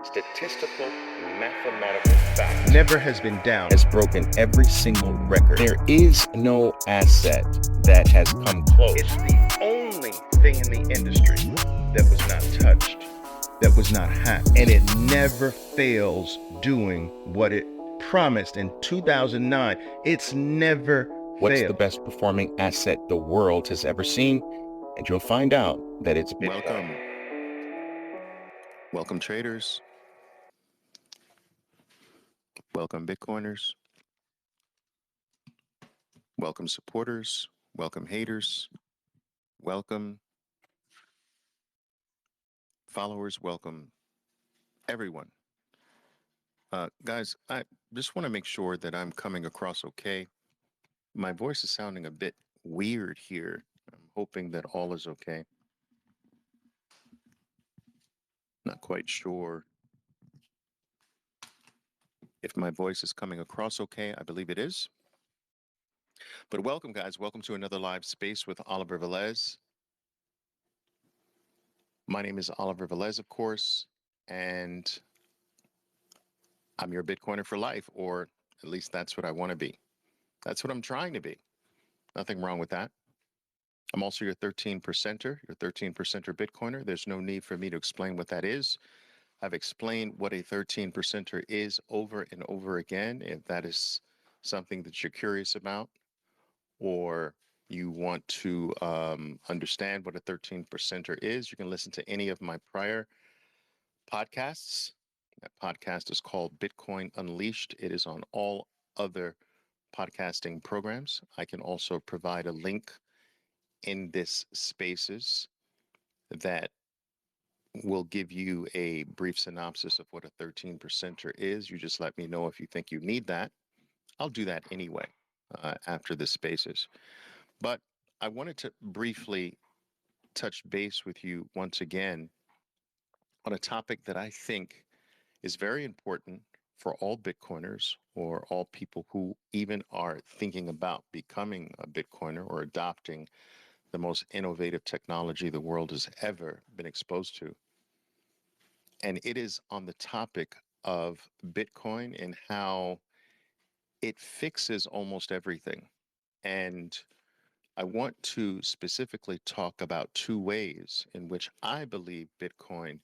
statistical, mathematical fact never has been down. has broken every single record. There is no asset that has come close. It's the only thing in the industry that was not touched, that was not hacked, and it never fails doing what it promised in 2009. It's never What's failed. the best performing asset the world has ever seen? And you'll find out that it's Bitcoin. Welcome traders. Welcome Bitcoiners. Welcome supporters. Welcome haters. Welcome followers. Welcome everyone. Guys, I just want to make sure that I'm coming across okay. My voice is sounding a bit weird here. I'm hoping that all is okay. Not quite sure if my voice is coming across okay. I believe it is. But welcome, guys. Welcome to another live space with Oliver Velez. My name is Oliver Velez, of course, and I'm your Bitcoiner for life, or at least that's what I want to be. That's what I'm trying to be. Nothing wrong with that. I'm also your 13%er, your 13%er Bitcoiner. There's no need for me to explain what that is. I've explained what a 13%er is over and over again. If that is something that you're curious about, or you want to understand what a 13%er is, you can listen to any of my prior podcasts. That podcast is called Bitcoin Unleashed. It is on all other podcasting programs. I can also provide a link in this spaces that will give you a brief synopsis of what a 13%er is. You just let me know if you think you need that. I'll do that anyway after the spaces. But I wanted to briefly touch base with you once again on a topic that I think is very important for all Bitcoiners or all people who even are thinking about becoming a Bitcoiner or adopting the most innovative technology the world has ever been exposed to. And it is on the topic of Bitcoin and how it fixes almost everything. And I want to specifically talk about two ways in which I believe Bitcoin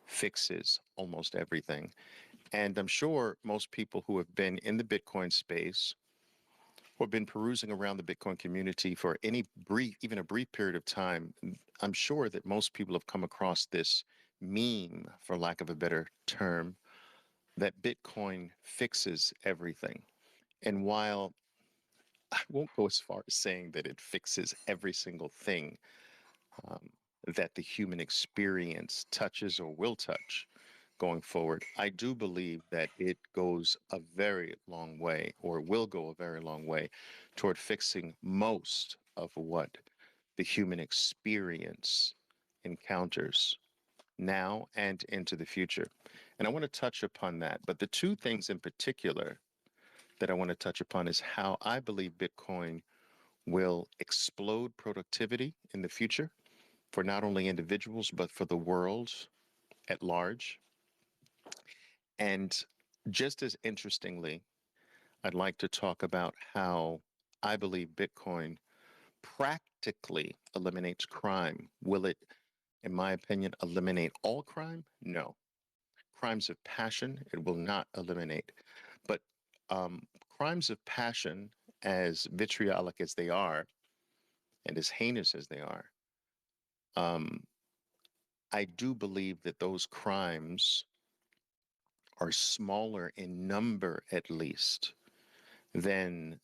fixes almost everything. And I'm sure most people who have been in the Bitcoin space or been perusing around the Bitcoin community for any brief, even a brief period of time, I'm sure that most people have come across this meme, for lack of a better term, that Bitcoin fixes everything. And while I won't go as far as saying that it fixes every single thing um, that the human experience touches or will touch going forward, I do believe that it goes a very long way or will go a very long way toward fixing most of what the human experience encounters now and into the future. And I want to touch upon that. But the two things in particular that I want to touch upon is how I believe Bitcoin will explode productivity in the future for not only individuals, but for the world at large. And just as interestingly, I'd like to talk about how I believe Bitcoin practically eliminates crime. Will it, in my opinion, eliminate all crime? No. Crimes of passion, it will not eliminate. But crimes of passion, as vitriolic as they are and as heinous as they are, um, I do believe that those crimes are smaller in number, at least, than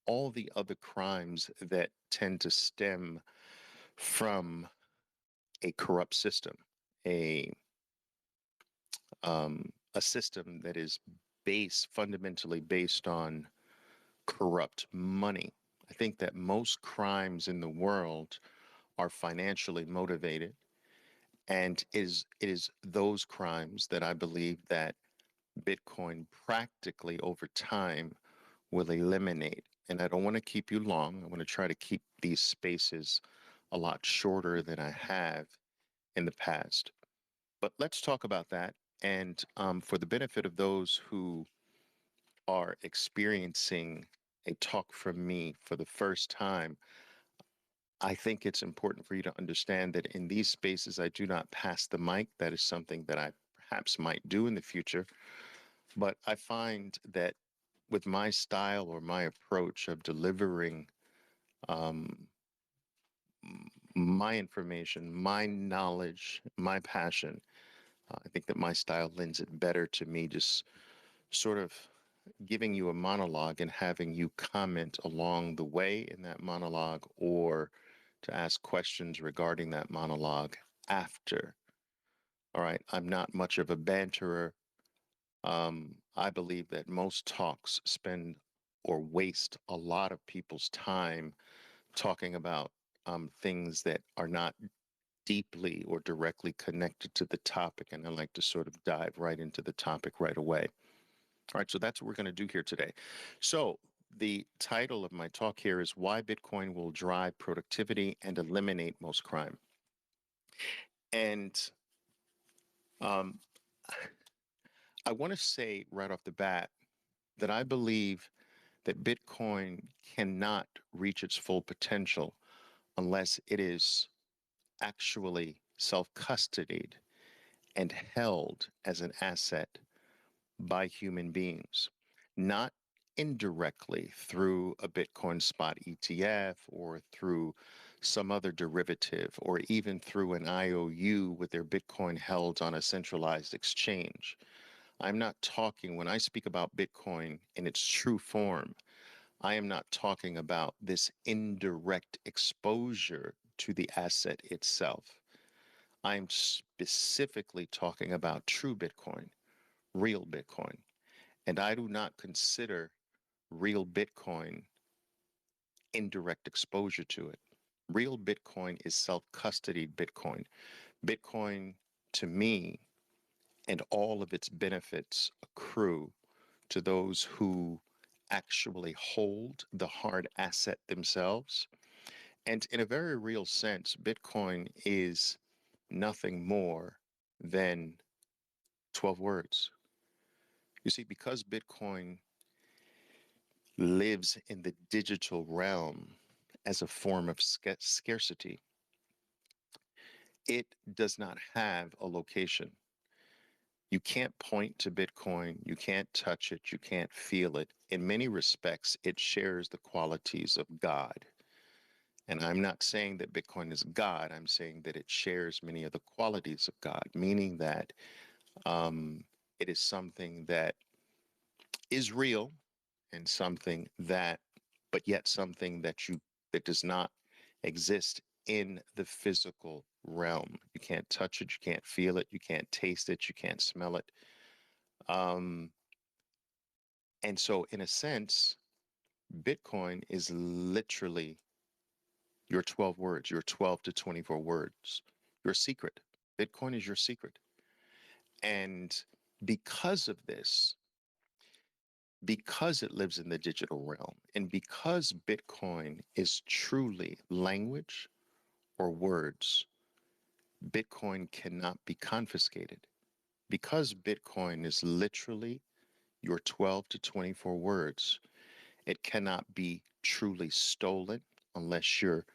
all the other crimes that tend to stem from a corrupt system, a a system that is fundamentally based on corrupt money. I think that most crimes in the world are financially motivated, and it is those crimes that I believe that Bitcoin practically over time will eliminate. And I don't want to keep you long. I want to try to keep these spaces a lot shorter than I have in the past. But let's talk about that. And for the benefit of those who are experiencing a talk from me for the first time, I think it's important for you to understand that in these spaces, I do not pass the mic. That is something that I perhaps might do in the future. But I find that with my style or my approach of delivering um, my information, my knowledge, my passion, I think that my style lends it better to me just sort of giving you a monologue and having you comment along the way in that monologue or to ask questions regarding that monologue after. All right. I'm not much of a banterer. I believe that most talks spend or waste a lot of people's time talking about things that are not deeply or directly connected to the topic. And I like to sort of dive right into the topic right away. All right, so that's what we're going to do here today. So, the title of my talk here is Why Bitcoin Will Drive Productivity and Eliminate Most Crime. And um, I want to say right off the bat that I believe that Bitcoin cannot reach its full potential unless it is actually self custodied and held as an asset by human beings, not indirectly through a Bitcoin spot ETF or through some other derivative or even through an IOU with their Bitcoin held on a centralized exchange. I'm not talking, when I speak about Bitcoin in its true form, I am not talking about this indirect exposure to the asset itself. I'm specifically talking about true Bitcoin, real Bitcoin. And I do not consider real Bitcoin indirect exposure to it. Real Bitcoin is self custodied Bitcoin. Bitcoin, to me, and all of its benefits accrue to those who actually hold the hard asset themselves. And in a very real sense, Bitcoin is nothing more than 12 words. You see, because Bitcoin lives in the digital realm as a form of scarcity, it does not have a location. You can't point to Bitcoin, you can't touch it, you can't feel it. In many respects, it shares the qualities of God. And I'm not saying that Bitcoin is God, I'm saying that it shares many of the qualities of God, meaning that um, it is something that is real and something that, but yet something that does not exist in the physical realm. You can't touch it, you can't feel it, you can't taste it, you can't smell it. Um, and so, in a sense, Bitcoin is literally your 12 words, your 12 to 24 words, your secret. Bitcoin is your secret. And because of this, because it lives in the digital realm, and because Bitcoin is truly language or words, Bitcoin cannot be confiscated. Because Bitcoin is literally your 12 to 24 words, it cannot be truly stolen unless you're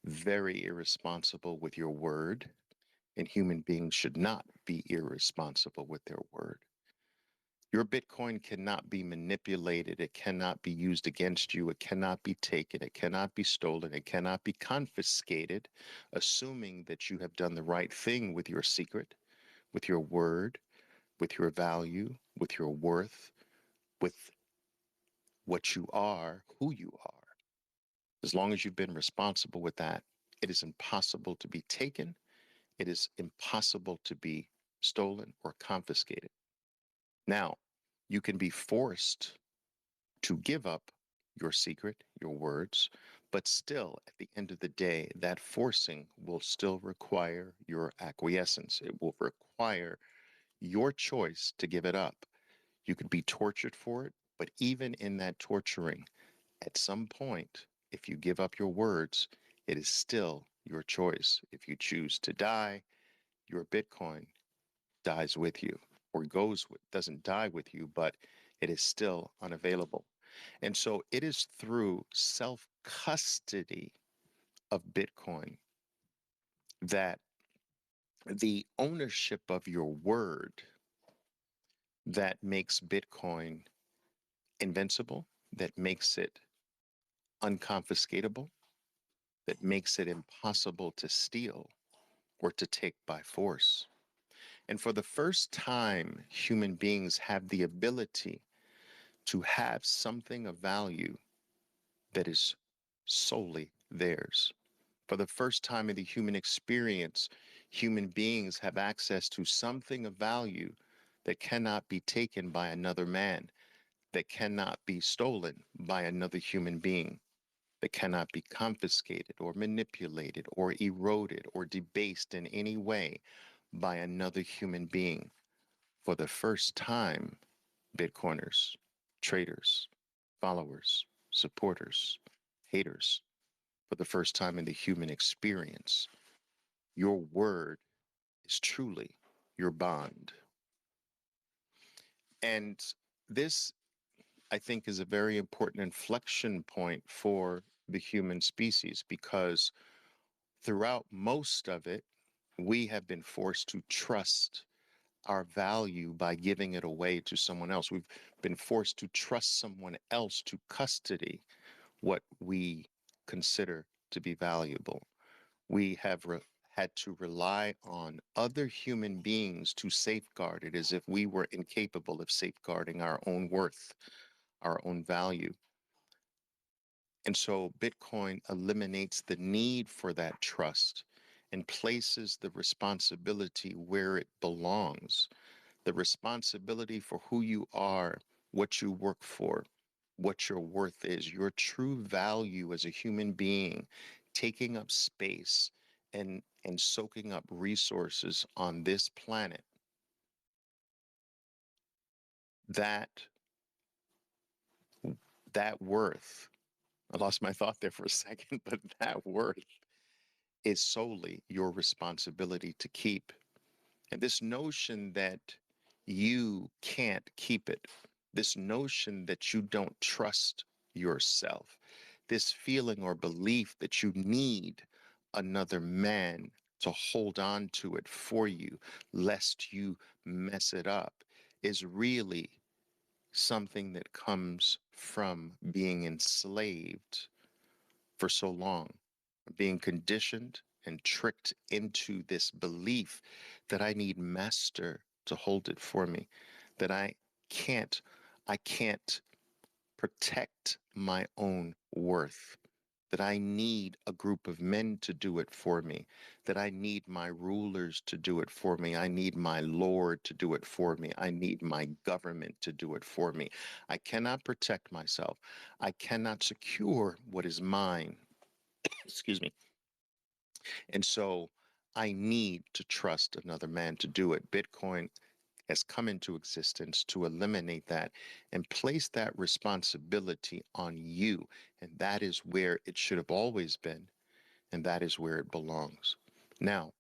very irresponsible with your word. And human beings should not be irresponsible with their word. Your Bitcoin cannot be manipulated. It cannot be used against you. It cannot be taken. It cannot be stolen. It cannot be confiscated, assuming that you have done the right thing with your secret, with your word, with your value, with your worth, with what you are, who you are. As long as you've been responsible with that, it is impossible to be taken. It is impossible to be stolen or confiscated. Now, you can be forced to give up your secret, your words, but still, at the end of the day, that forcing will still require your acquiescence. It will require your choice to give it up. You could be tortured for it, but even in that torturing, at some point, if you give up your words, it is still your choice. If you choose to die, your Bitcoin dies with you. or doesn't die with you, but it is still unavailable. And so it is through self custody of Bitcoin that the ownership of your word that makes Bitcoin invincible, that makes it unconfiscatable, that makes it impossible to steal or to take by force. And for the first time, human beings have the ability to have something of value that is solely theirs. For the first time in the human experience, human beings have access to something of value that cannot be taken by another man, that cannot be stolen by another human being, that cannot be confiscated or manipulated or eroded or debased in any way by another human being. For the first time, Bitcoiners, traders, followers, supporters, haters, for the first time in the human experience, your word is truly your bond. And this, I think, is a very important inflection point for the human species because throughout most of it, we have been forced to trust our value by giving it away to someone else. We've been forced to trust someone else to custody what we consider to be valuable. We have had to rely on other human beings to safeguard it as if we were incapable of safeguarding our own worth, our own value. And so Bitcoin eliminates the need for that trust and places the responsibility where it belongs, the responsibility for who you are, what you work for, what your worth is, your true value as a human being, taking up space and soaking up resources on this planet. That that worth, I lost my thought there for a second, but that worth is solely your responsibility to keep. And this notion that you can't keep it, this notion that you don't trust yourself, this feeling or belief that you need another man to hold on to it for you, lest you mess it up, is really something that comes from being enslaved for so long, being conditioned and tricked into this belief that I need master to hold it for me, that can't, I can't protect my own worth, that I need a group of men to do it for me, that I need my rulers to do it for me, I need my Lord to do it for me, I need my government to do it for me. I cannot protect myself. I cannot secure what is mine. Excuse me. And so I need to trust another man to do it. Bitcoin has come into existence to eliminate that and place that responsibility on you. And that is where it should have always been. And that is where it belongs. Now,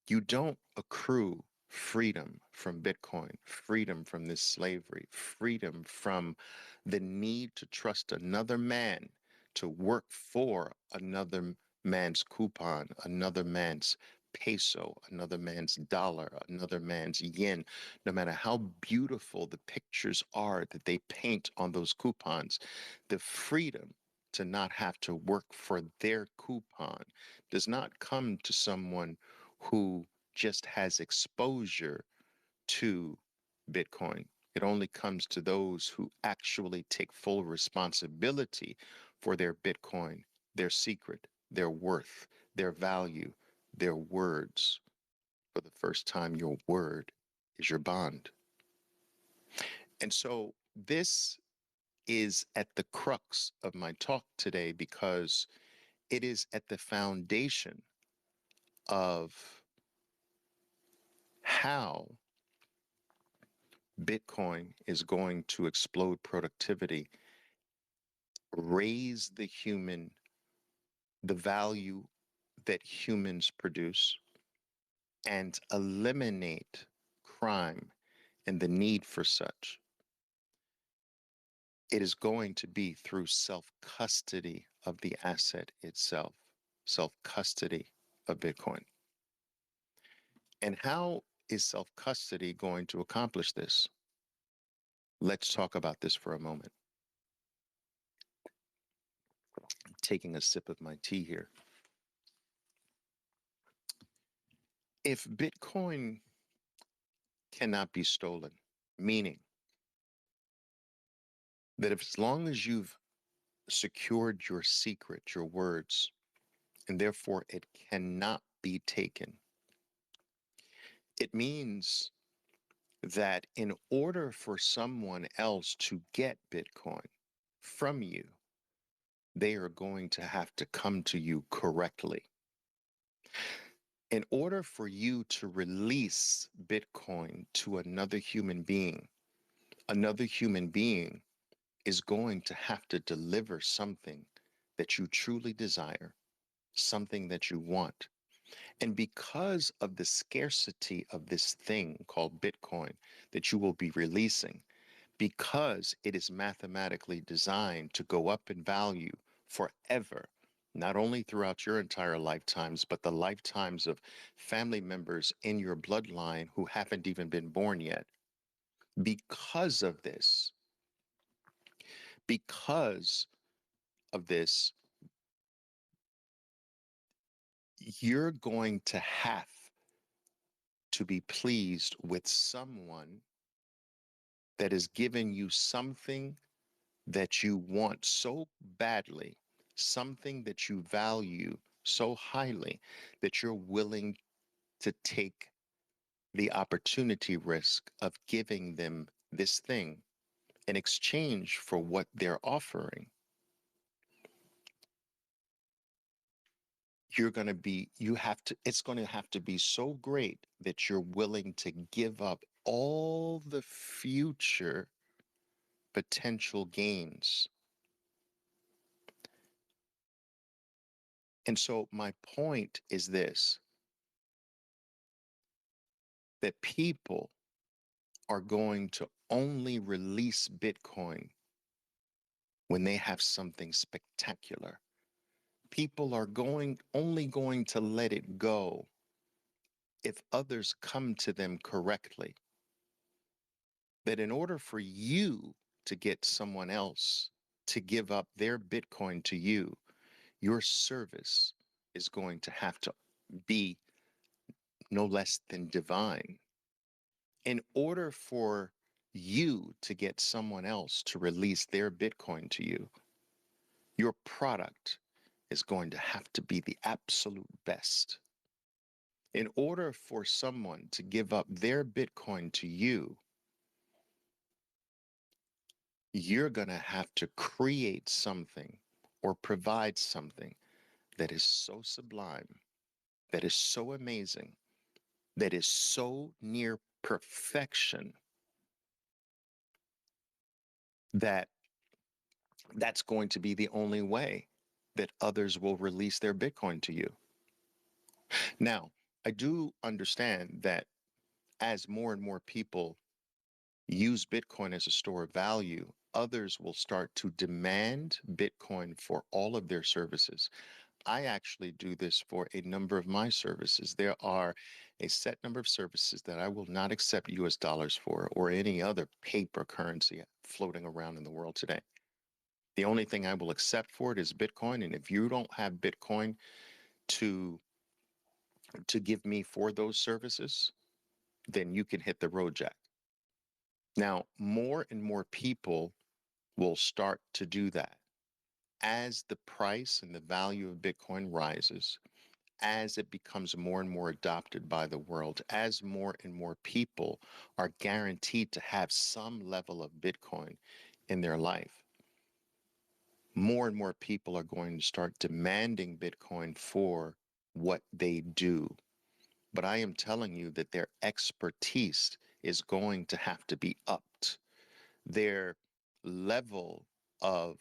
you don't accrue freedom from Bitcoin, freedom from this slavery, freedom from the need to trust another man to work for another man's coupon, another man's peso, another man's dollar, another man's yen. No matter how beautiful the pictures are that they paint on those coupons, the freedom to not have to work for their coupon does not come to someone who just has exposure to Bitcoin. It only comes to those who actually take full responsibility for their Bitcoin, their secret, their worth, their value, their words. For the first time, your word is your bond. And so this is at the crux of my talk today because it is at the foundation of how Bitcoin is going to explode productivity, raise the value that humans produce, and eliminate crime and the need for such, it is going to be through self custody of the asset itself, self custody of Bitcoin. And how is self custody going to accomplish this? Let's talk about this for a moment. Taking a sip of my tea here. If Bitcoin cannot be stolen, meaning that if as long as you've secured your secret, your words, and therefore it cannot be taken, it means that in order for someone else to get Bitcoin from you, they are going to have to come to you correctly. In order for you to release Bitcoin to another human being is going to have to deliver something that you truly desire, something that you want. And because of the scarcity of this thing called Bitcoin that you will be releasing, because it is mathematically designed to go up in value forever, not only throughout your entire lifetimes, but the lifetimes of family members in your bloodline who haven't even been born yet. Because of this, because of this, you're going to have to be pleased with someone that has given you something that you want so badly, something that you value so highly that you're willing to take the opportunity risk of giving them this thing in exchange for what they're offering. It's going to have to be so great that you're willing to give up all the future potential gains. And so my point is this, that people are going to only release Bitcoin when they have something spectacular. People are only going to let it go if others come to them correctly. That in order for you to get someone else to give up their Bitcoin to you, your service is going to have to be no less than divine. In order for you to get someone else to release their Bitcoin to you, your product is going to have to be the absolute best. In order for someone to give up their Bitcoin to you, you're going to have to create something or provide something that is so sublime, that is so amazing, that is so near perfection that that's going to be the only way that others will release their Bitcoin to you. Now, I do understand that as more and more people use Bitcoin as a store of value, others will start to demand Bitcoin for all of their services. I actually do this for a number of my services. There are a set number of services that I will not accept US dollars for or any other paper currency floating around in the world today. The only thing I will accept for it is Bitcoin. And if you don't have Bitcoin to give me for those services, then you can hit the road, Jack. Now, more and more people will start to do that as the price and the value of Bitcoin rises, as it becomes more and more adopted by the world, as more and more people are guaranteed to have some level of Bitcoin in their life. More and more people are going to start demanding Bitcoin for what they do. But I am telling you that their expertise is going to have to be upped. Their level of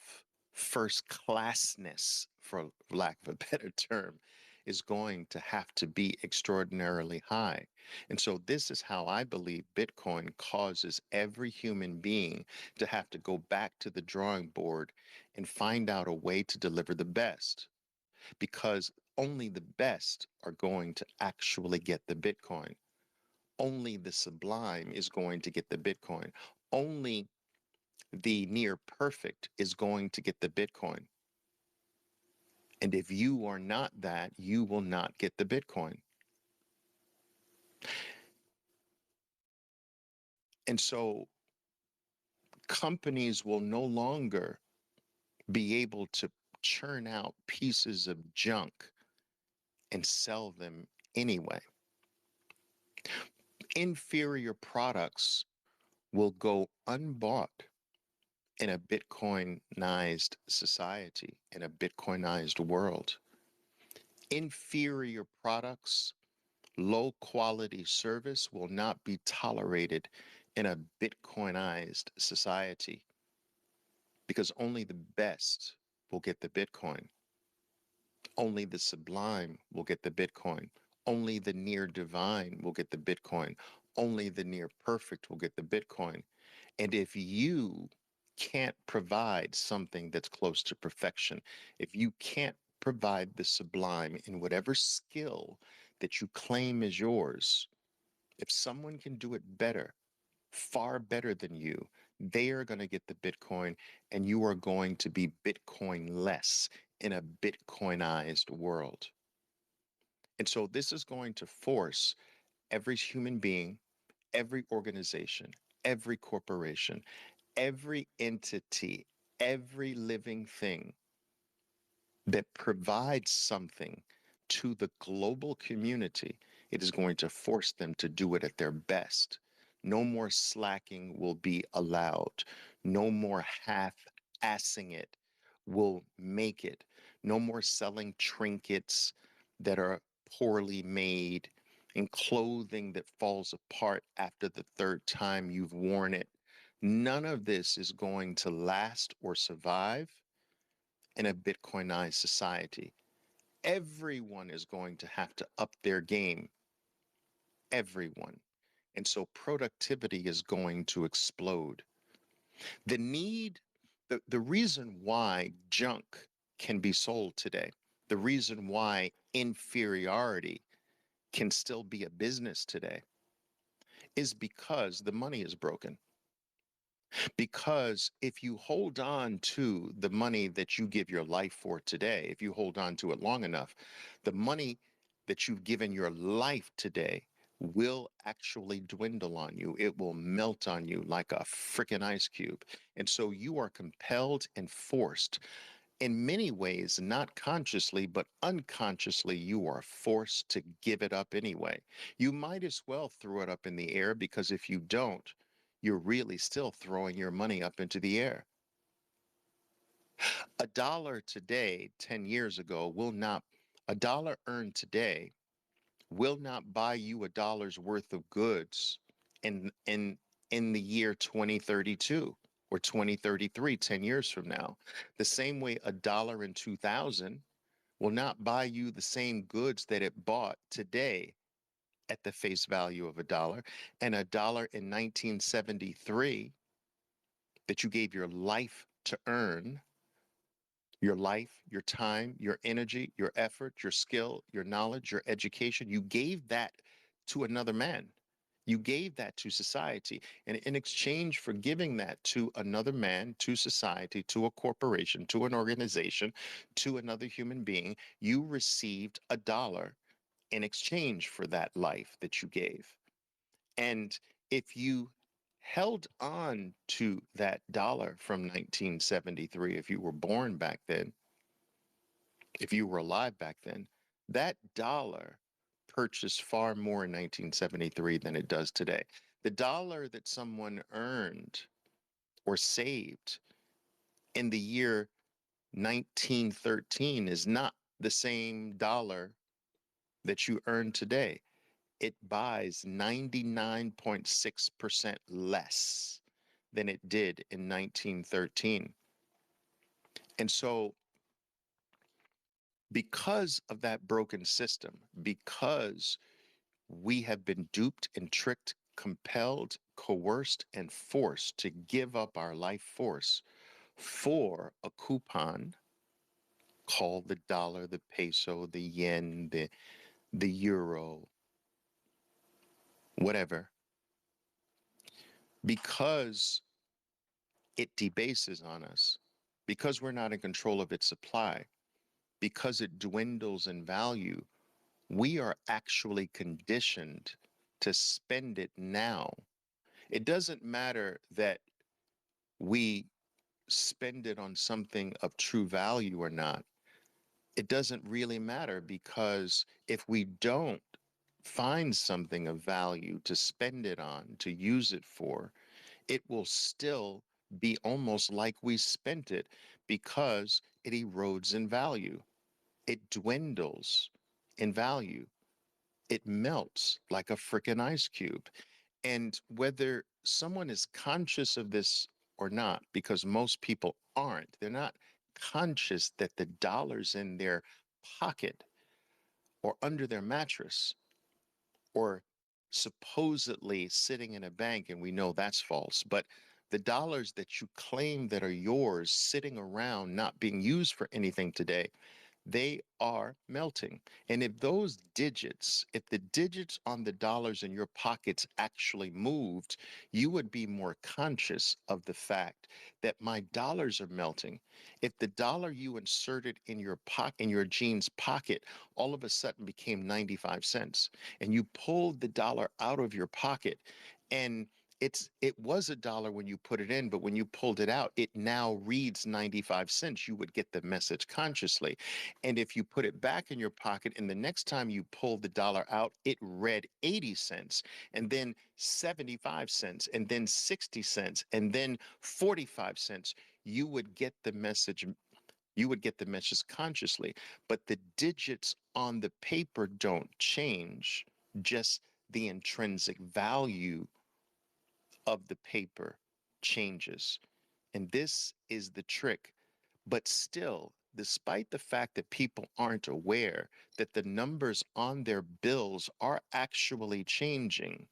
first classness, for lack of a better term, is going to have to be extraordinarily high. And so, this is how I believe Bitcoin causes every human being to have to go back to the drawing board and find out a way to deliver the best, because only the best are going to actually get the Bitcoin. Only the sublime is going to get the Bitcoin. Only the near perfect is going to get the Bitcoin. And if you are not that, you will not get the Bitcoin. And so companies will no longer be able to churn out pieces of junk and sell them anyway. Inferior products will go unbought in a Bitcoinized society, in a Bitcoinized world. Inferior products, low quality service will not be tolerated in a Bitcoinized society, because only the best will get the Bitcoin. Only the sublime will get the Bitcoin. Only the near divine will get the Bitcoin. Only the near perfect will get the Bitcoin. And if you can't provide something that's close to perfection, if you can't provide the sublime in whatever skill that you claim is yours, if someone can do it better, far better than you, they are going to get the Bitcoin, and you are going to be Bitcoin less in a Bitcoinized world. And so this is going to force every human being, every organization, every corporation, every entity, every living thing that provides something to the global community, it is going to force them to do it at their best. No more slacking will be allowed. No more half-assing it will make it. No more selling trinkets that are poorly made and clothing that falls apart after the third time you've worn it. None of this is going to last or survive in a Bitcoinized society. Everyone is going to have to up their game. Everyone. And so productivity is going to explode. The need, the reason why junk can be sold today, the reason why inferiority can still be a business today, is because the money is broken. Because if you hold on to the money that you give your life for today, if you hold on to it long enough, the money that you've given your life today will actually dwindle on you. It will melt on you like a freaking ice cube. And so you are compelled and forced, in many ways, not consciously, but unconsciously, you are forced to give it up anyway. You might as well throw it up in the air, because if you don't, you're really still throwing your money up into the air. A dollar today, 10 years ago, a dollar earned today will not buy you a dollar's worth of goods in the year 2032 or 2033, 10 years from now. The same way a dollar in 2000 will not buy you the same goods that it bought today at the face value of a dollar, and a dollar in 1973 that you gave your life to earn, your life, your time, your energy, your effort, your skill, your knowledge, your education, you gave that to another man. You gave that to society. And in exchange for giving that to another man, to society, to a corporation, to an organization, to another human being, you received a dollar in exchange for that life that you gave. And if you held on to that dollar from 1973, if you were born back then, if you were alive back then, that dollar purchased far more in 1973 than it does today. The dollar that someone earned or saved in the year 1913 is not the same dollar that you earn today. It buys 99.6% less than it did in 1913. And so Because of that broken system, because we have been duped and tricked, compelled, coerced, and forced to give up our life force for a coupon called the dollar, the peso, the yen, the euro, whatever, because it debases on us, because we're not in control of its supply, because it dwindles in value, we are actually conditioned to spend it now. It doesn't matter that we spend it on something of true value or not. It doesn't really matter, because if we don't find something of value to spend it on, to use it for, it will still be almost like we spent it, because it erodes in value. It dwindles in value. It melts like a freaking ice cube. And whether someone is conscious of this or not, because most people aren't, they're not conscious that the dollars in their pocket or under their mattress or supposedly sitting in a bank, and we know that's false, but the dollars that you claim that are yours sitting around not being used for anything today, they are melting. And if the digits on the dollars in your pockets actually moved, you would be more conscious of the fact that my dollars are melting. If the dollar you inserted in your pocket, in your jeans pocket, all of a sudden became 95 cents, and you pulled the dollar out of your pocket, and it was a dollar when you put it in, but when you pulled it out, it now reads 95 cents. You would get the message consciously. And if you put it back in your pocket and the next time you pull the dollar out, it read 80 cents, and then 75 cents, and then 60 cents, and then 45 cents, you would get the message. You would get the message consciously. But the digits on the paper don't change, just the intrinsic value of the paper changes. And this is the trick. But still, despite the fact that people aren't aware that the numbers on their bills are actually changing,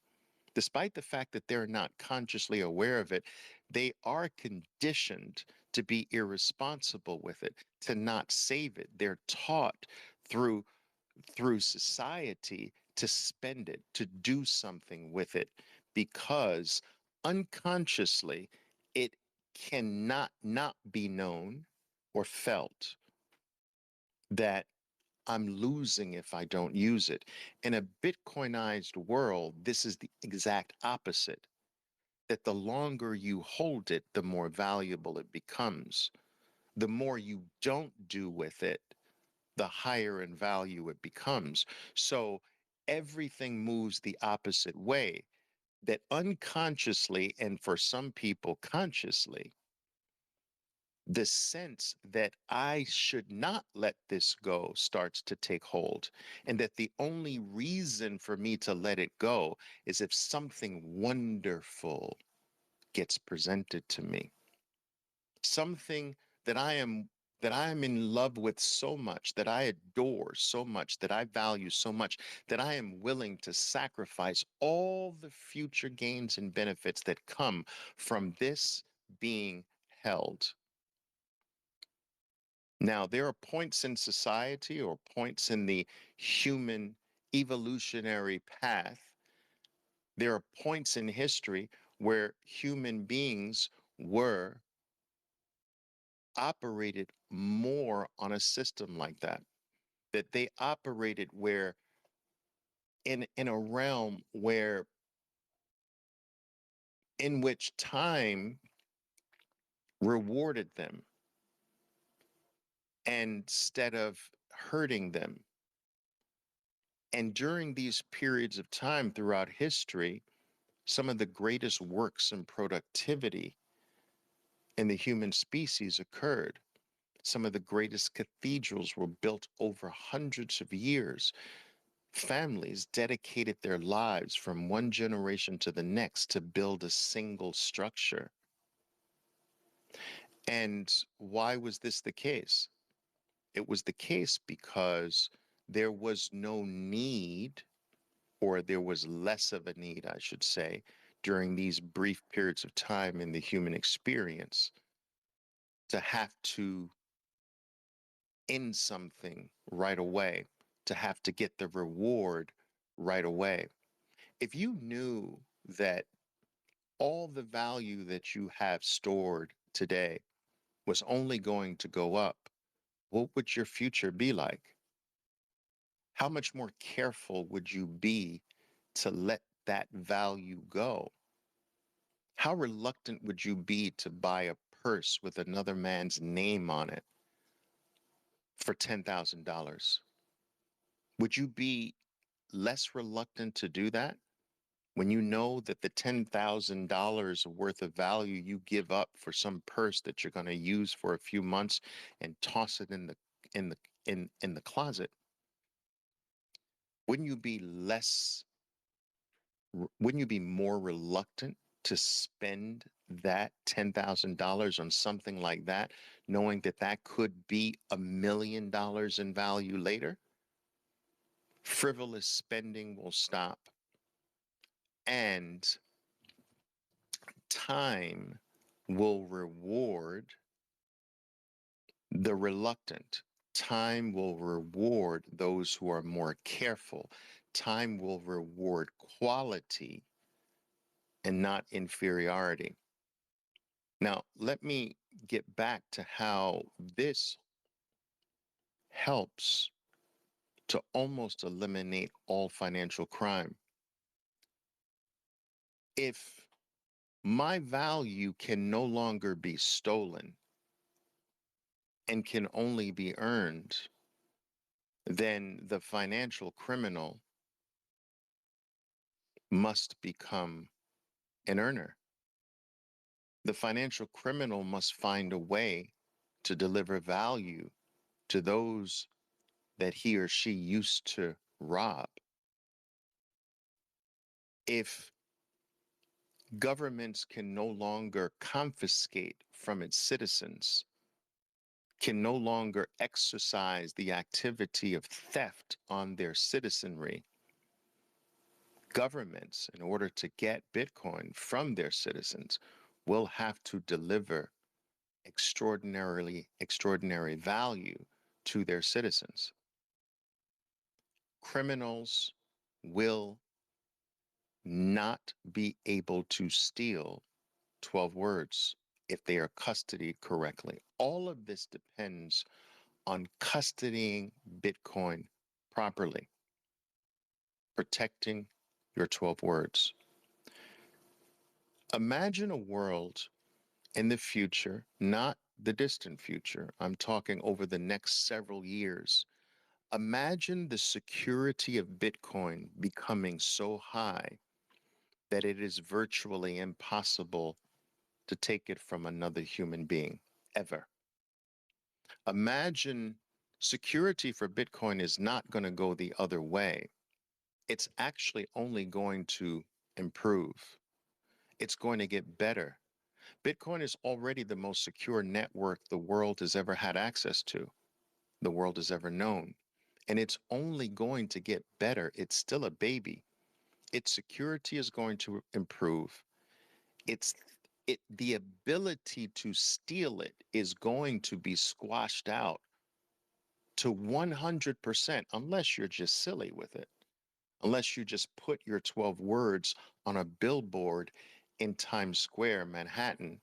despite the fact that they're not consciously aware of it, they are conditioned to be irresponsible with it, to not save it. They're taught through society to spend it, to do something with it, because unconsciously it cannot not be known or felt that I'm losing if I don't use it. In a Bitcoinized world, this is the exact opposite, that the longer you hold it, the more valuable it becomes. The more you don't do with it, the higher in value it becomes. So everything moves the opposite way, that unconsciously, and for some people consciously, the sense that I should not let this go starts to take hold. And that the only reason for me to let it go is if something wonderful gets presented to me. Something that I am in love with so much, that I adore so much, that I value so much, that I am willing to sacrifice all the future gains and benefits that come from this being held. Now, there are points in society or points in the human evolutionary path. There are points in history where human beings were operated more on a system like that, that they operated where in a realm where in which time rewarded them instead of hurting them. And during these periods of time throughout history, some of the greatest works in productivity in the human species occurred. Some of the greatest cathedrals were built over hundreds of years. Families dedicated their lives from one generation to the next to build a single structure. And why was this the case? It was the case because there was no need, or there was less of a need, I should say, during these brief periods of time in the human experience to have to end something right away, to have to get the reward right away. If you knew that all the value that you have stored today was only going to go up, what would your future be like? How much more careful would you be to let that value go? How reluctant would you be to buy a purse with another man's name on it for $10,000? Would you be less reluctant to do that when you know that the $10,000 worth of value you give up for some purse that you're going to use for a few months and toss it in the in the closet? Wouldn't you be less wouldn't you be more reluctant to spend that $10,000 on something like that, knowing that that could be $1 million in value later? Frivolous spending will stop, and time will reward the reluctant. Time will reward those who are more careful. Time will reward quality and not inferiority. Now, let me get back to how this helps to almost eliminate all financial crime. If my value can no longer be stolen and can only be earned, then the financial criminal must become an earner. The financial criminal must find a way to deliver value to those that he or she used to rob. If governments can no longer confiscate from its citizens, can no longer exercise the activity of theft on their citizenry, governments, in order to get Bitcoin from their citizens, will have to deliver extraordinary value to their citizens. Criminals will not be able to steal 12 words if they are custodied correctly. All of this depends on custodying Bitcoin properly, protecting your 12 words. Imagine a world in the future, not the distant future. I'm talking over the next several years. Imagine the security of Bitcoin becoming so high that it is virtually impossible to take it from another human being ever. Imagine security for Bitcoin is not going to go the other way. It's actually only going to improve. It's going to get better. Bitcoin is already the most secure network the world has ever had access to, the world has ever known. And it's only going to get better. It's still a baby. Its security is going to improve. It's the ability to steal it is going to be squashed out to 100% unless you're just silly with it. Unless you just put your 12 words on a billboard in Times Square, Manhattan,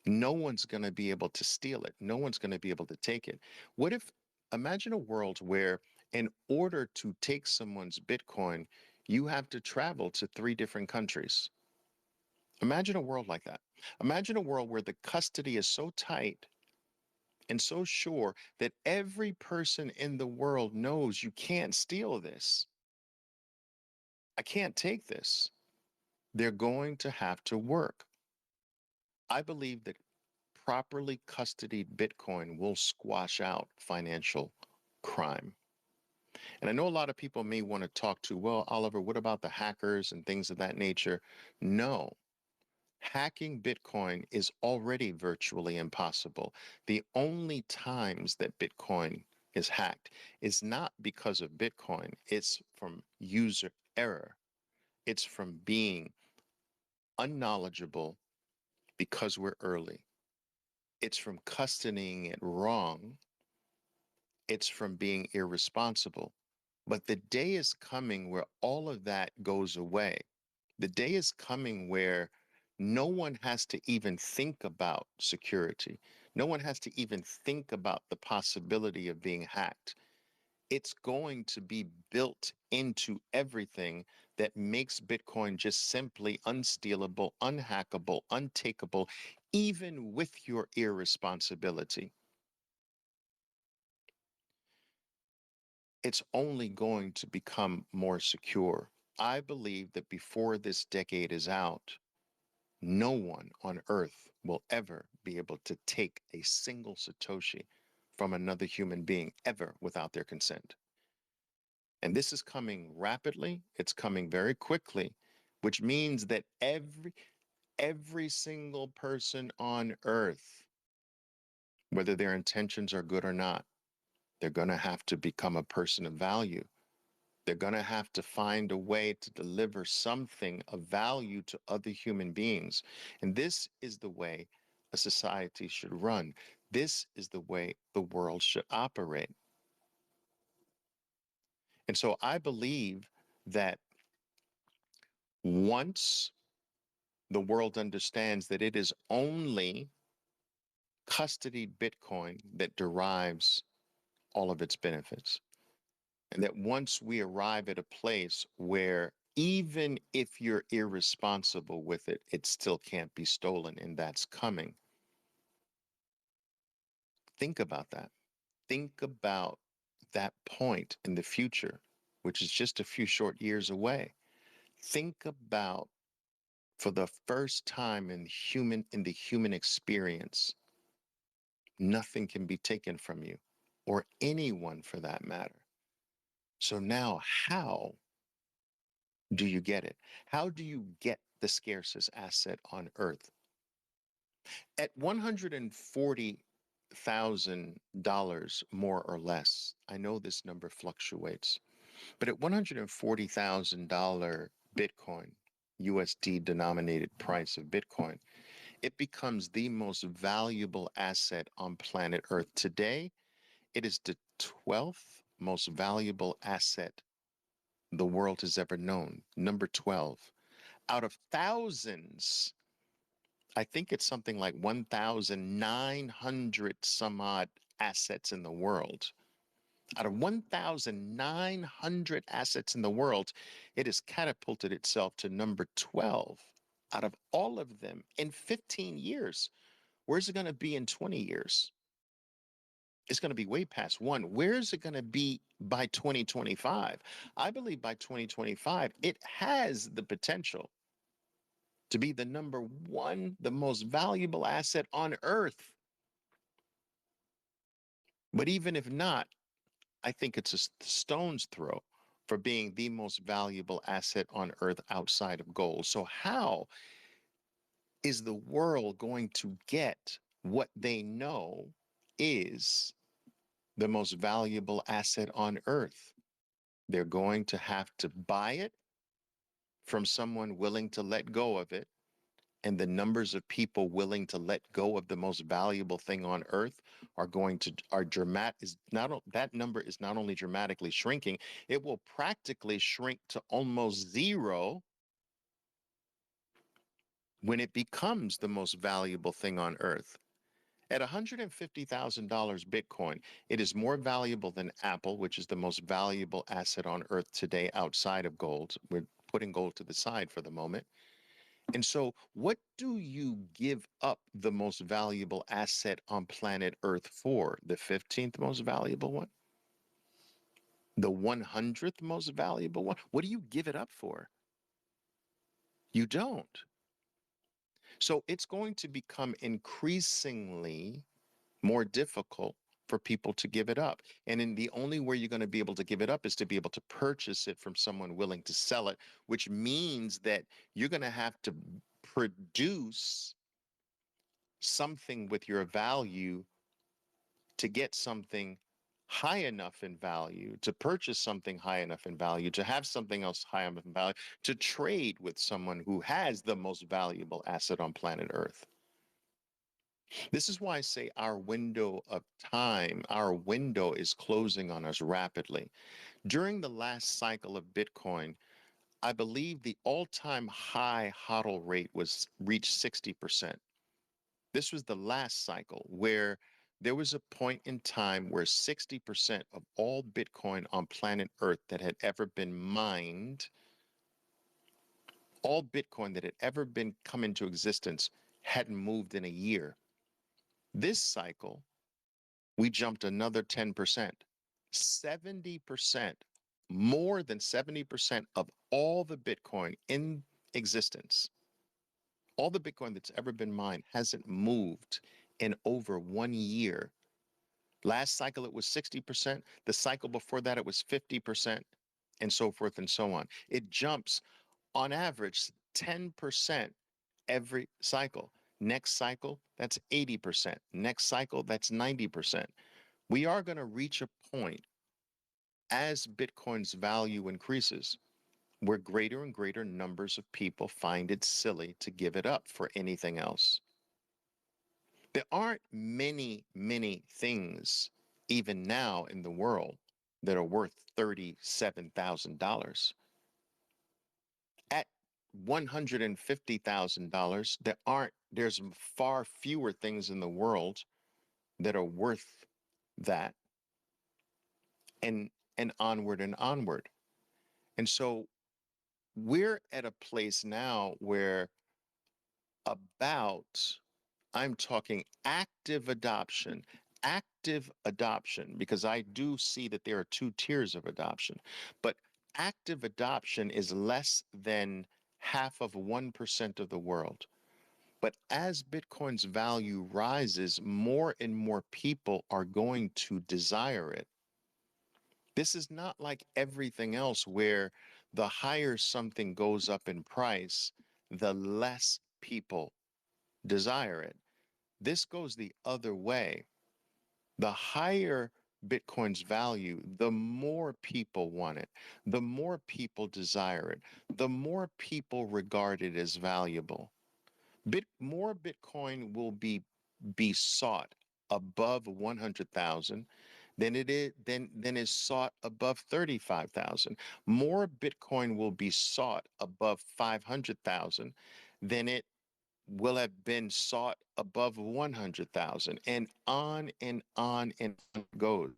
no one's going to be able to steal it. No one's going to be able to take it. What if, imagine a world where, in order to take someone's Bitcoin, you have to travel to 3 different countries? Imagine a world like that. Imagine a world where the custody is so tight and so sure that every person in the world knows you can't steal this. I can't take this. They're going to have to work. I believe that properly custodied Bitcoin will squash out financial crime. And I know a lot of people may want to talk to, well, Oliver, what about the hackers and things of that nature? No, Hacking Bitcoin is already virtually impossible. The only times that Bitcoin is hacked is not because of Bitcoin, it's from user error. It's from being unknowledgeable because we're early. It's from custodying it wrong. It's from being irresponsible. But the day is coming where all of that goes away. The day is coming where no one has to even think about security. No one has to even think about the possibility of being hacked. It's going to be built into everything that makes Bitcoin just simply unstealable, unhackable, untakeable, even with your irresponsibility. It's only going to become more secure. I believe that before this decade is out, no one on earth will ever be able to take a single Satoshi from another human being ever without their consent. And this is coming rapidly, it's coming very quickly, which means that every single person on earth, whether their intentions are good or not, they're going to have to become a person of value. They're going to have to find a way to deliver something of value to other human beings. And this is the way a society should run. This is the way the world should operate. And so I believe that once the world understands that it is only custodied Bitcoin that derives all of its benefits, and that once we arrive at a place where even if you're irresponsible with it, it still can't be stolen, and that's coming. Think about that. Think about that point in the future, which is just a few short years away. Think about for the first time in the human experience, nothing can be taken from you or anyone for that matter. So now how do you get it? How do you get the scarcest asset on earth? At $140,000 more or less, I know this number fluctuates, but at $140,000 Bitcoin, USD denominated price of Bitcoin, it becomes the most valuable asset on planet Earth. Today, it is the 12th most valuable asset the world has ever known. Number 12. Out of thousands, I think it's something like 1,900 some odd assets in the world. Out of 1,900 assets in the world, it has catapulted itself to number 12 out of all of them in 15 years. Where's it going to be in 20 years? It's going to be way past one. Where is it going to be by 2025? I believe by 2025, it has the potential to be the number one, the most valuable asset on earth. But even if not, I think it's a stone's throw for being the most valuable asset on earth outside of gold. So, how is the world going to get what they know is the most valuable asset on earth? They're going to have to buy it from someone willing to let go of it. And the numbers of people willing to let go of the most valuable thing on earth are dramatic is not that number is not only dramatically shrinking, it will practically shrink to almost zero when it becomes the most valuable thing on earth. At $150,000 Bitcoin, it is more valuable than Apple, which is the most valuable asset on earth today outside of gold. We're putting gold to the side for the moment. And so, what do you give up the most valuable asset on planet Earth for? The 15th most valuable one? The 100th most valuable one? What do you give it up for? You don't. So, it's going to become increasingly more difficult for people to give it up. And in the only way you're going to be able to give it up is to be able to purchase it from someone willing to sell it, which means that you're going to have to produce something with your value to get something high enough in value, to purchase something high enough in value, to have something else high enough in value, to trade with someone who has the most valuable asset on planet Earth. This is why I say our window of time, our window is closing on us rapidly. During the last cycle of Bitcoin, I believe the all-time high HODL rate was reached 60%. This was the last cycle where there was a point in time where 60% of all Bitcoin on planet Earth that had ever been mined, all Bitcoin that had ever been come into existence hadn't moved in a year. This cycle, we jumped another 10%. 70%, more than 70% of all the Bitcoin in existence, all the Bitcoin that's ever been mined hasn't moved in over 1 year. Last cycle, it was 60%. The cycle before that, it was 50%, and so forth and so on. It jumps on average 10% every cycle. Next cycle, that's 80%. Next cycle, that's 90%. We are going to reach a point as Bitcoin's value increases where greater and greater numbers of people find it silly to give it up for anything else. There aren't many things, even now in the world, that are worth $37,000. At $150,000, there's far fewer things in the world that are worth that, and onward and onward. And so we're at a place now where about, I'm talking active adoption, because I do see that there are two tiers of adoption, but active adoption is less than half of 1% of the world. But as Bitcoin's value rises, more and more people are going to desire it. This is not like everything else where the higher something goes up in price, the less people desire it. This goes the other way. The higher Bitcoin's value, the more people want it, the more people desire it, the more people regard it as valuable. More Bitcoin will be sought above 100,000 than it is than is sought above 35,000. More Bitcoin will be sought above 500,000 than it will have been sought above 100,000, and on and on and on it goes.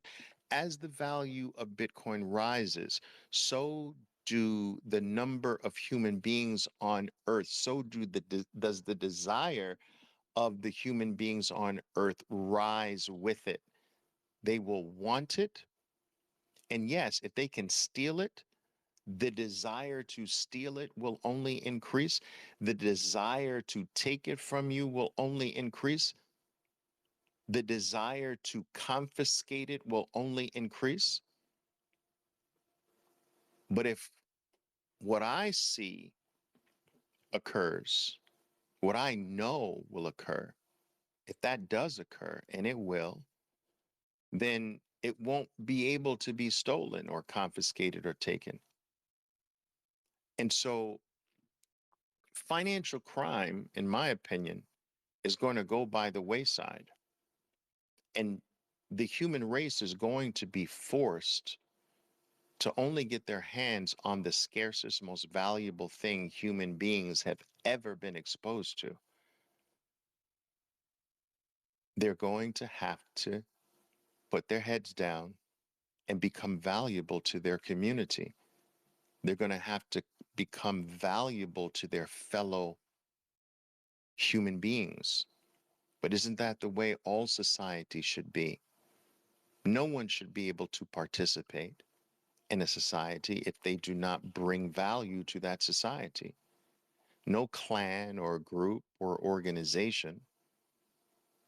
As the value of Bitcoin rises, so do the number of human beings on earth, so does the desire of the human beings on earth rise with it. They will want it. And yes, if they can steal it, the desire to steal it will only increase. The desire to take it from you will only increase. The desire to confiscate it will only increase. But if what I see occurs, what I know will occur, if that does occur, and it will, then it won't be able to be stolen or confiscated or taken. And so financial crime, in my opinion, is going to go by the wayside. And the human race is going to be forced to only get their hands on the scarcest, most valuable thing human beings have ever been exposed to. They're going to have to put their heads down and become valuable to their community. They're going to have to become valuable to their fellow human beings. But isn't that the way all society should be? No one should be able to participate in a society if they do not bring value to that society. No clan or group or organization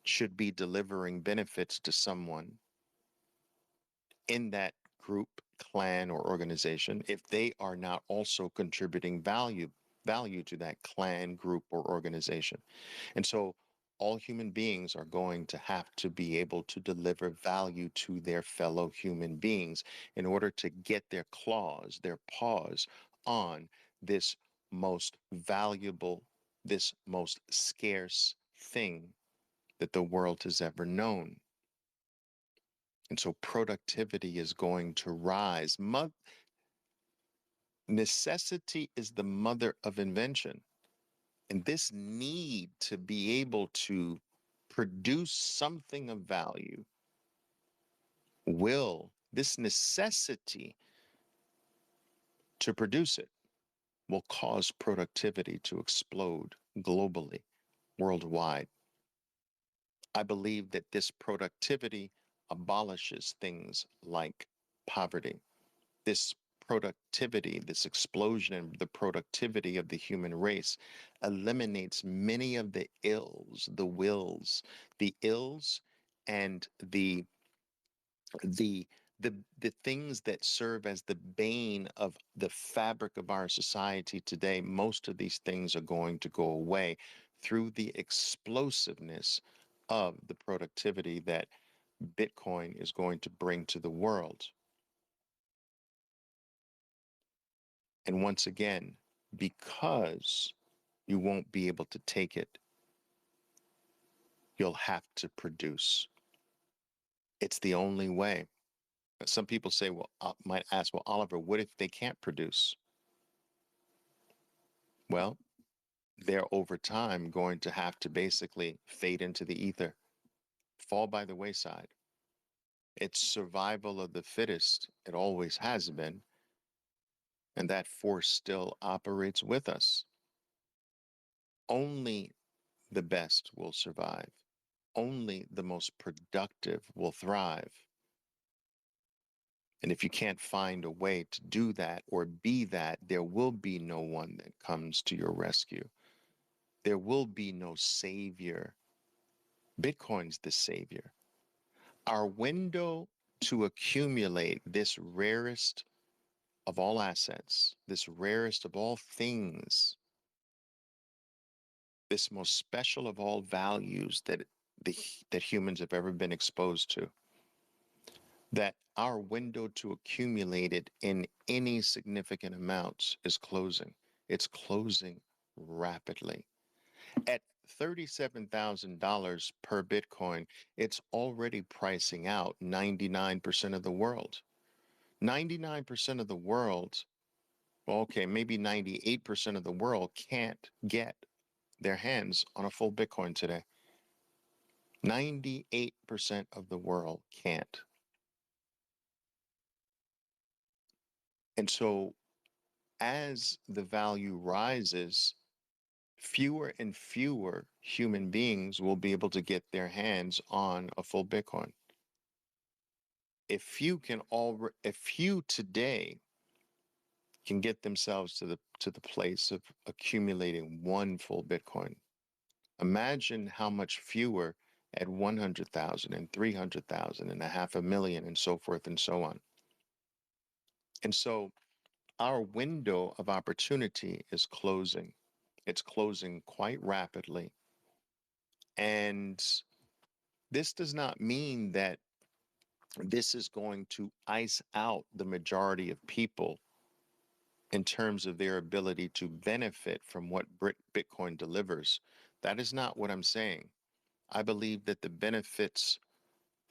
should be delivering benefits to someone in that group, clan, or organization if they are not also contributing value value to that clan, group, or organization. And so all human beings are going to have to be able to deliver value to their fellow human beings in order to get their claws, their paws on this most valuable, this most scarce thing that the world has ever known. And so productivity is going to rise. Necessity is the mother of invention. And this need to be able to produce something of value this necessity to produce it will cause productivity to explode globally, worldwide. I believe that this productivity abolishes things like poverty. This productivity, this explosion in the productivity of the human race eliminates many of the ills, the ills and the the things that serve as the bane of the fabric of our society today. Most of these things are going to go away through the explosiveness of the productivity that Bitcoin is going to bring to the world. And once again, because you won't be able to take it, you'll have to produce. It's the only way. Some people say, well, might ask, well, Oliver, what if they can't produce? Well, they're over time going to have to basically fade into the ether, fall by the wayside. It's survival of the fittest. It always has been. And that force still operates with us. Only the best will survive. Only the most productive will thrive. And if you can't find a way to do that or be that, there will be no one that comes to your rescue. There will be no savior. Bitcoin's the savior. Our window to accumulate this rarest of all assets, this rarest of all things, this most special of all values that humans have ever been exposed to, that our window to accumulate it in any significant amounts is closing. It's closing rapidly. At $37,000 per Bitcoin, it's already pricing out 99% of the world. 99% of the world, well, okay, maybe 98% of the world can't get their hands on a full Bitcoin today. 98% of the world can't. And so as the value rises, fewer and fewer human beings will be able to get their hands on a full Bitcoin. If few today can get themselves to the place of accumulating one full Bitcoin, imagine how much fewer at 100,000 and 300,000 and a half a million and so forth and so on. And so our window of opportunity is closing. It's closing quite rapidly. And this does not mean that this is going to ice out the majority of people in terms of their ability to benefit from what Bitcoin delivers. That is not what I'm saying. I believe that the benefits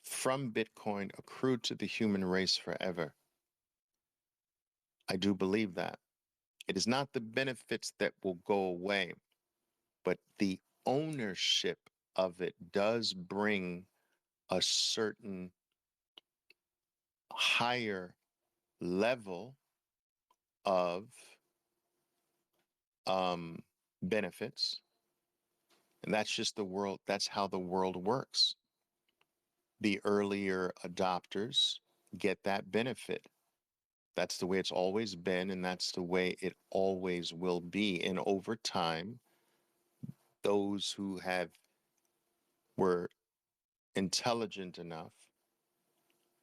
from Bitcoin accrue to the human race forever. I do believe that. It is not the benefits that will go away, but the ownership of it does bring a certain higher level of benefits. And that's just the world, that's how the world works. The earlier adopters get that benefit. That's the way it's always been, and that's the way it always will be. And over time, those who were intelligent enough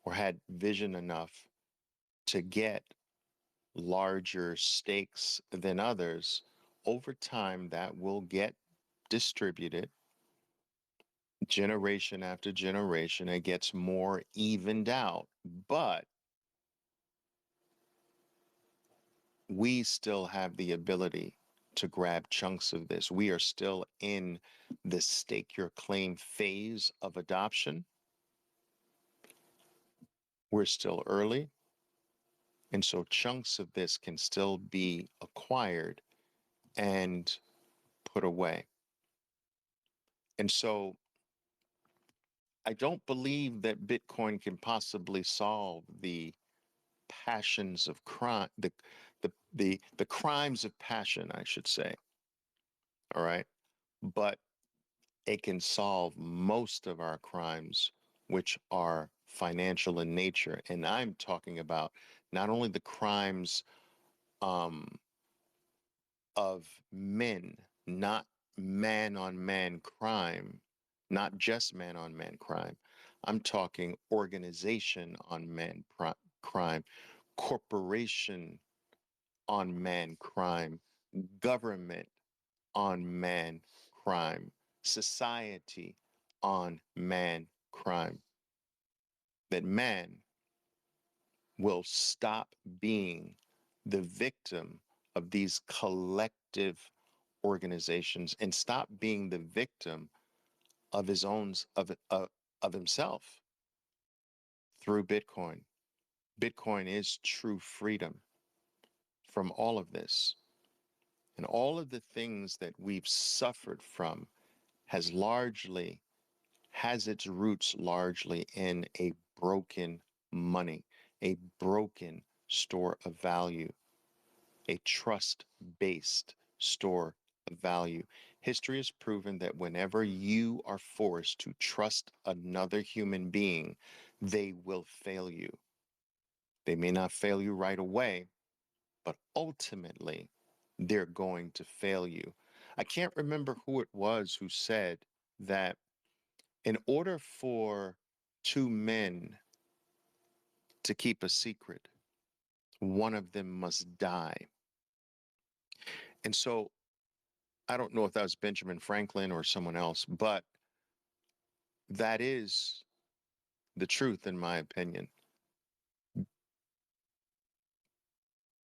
or had vision enough to get larger stakes than others over time, that will get distributed generation after generation. It gets more evened out. But we still have the ability to grab chunks of this. We are still in the stake your claim phase of adoption. We're still early. And so chunks of this can still be acquired and put away. And so I don't believe that Bitcoin can possibly solve the passions of crime, the crimes of passion, I should say. All right. But it can solve most of our crimes, which are financial in nature. And I'm talking about not only the crimes um, of men, not man on man crime, not just man on man crime. I'm talking organization on man crime, corporation on man crime, government on man crime, society on man crime. That man will stop being the victim of these collective organizations and stop being the victim of his own of himself through Bitcoin. Bitcoin is true freedom from all of this. And all of the things that we've suffered from has its roots largely in a broken money, a broken store of value, a trust-based store of value. History has proven that whenever you are forced to trust another human being, they will fail you. They may not fail you right away, but ultimately, they're going to fail you. I can't remember who it was who said that in order for two men to keep a secret, one of them must die. And so I don't know if that was Benjamin Franklin or someone else, but that is the truth, in my opinion.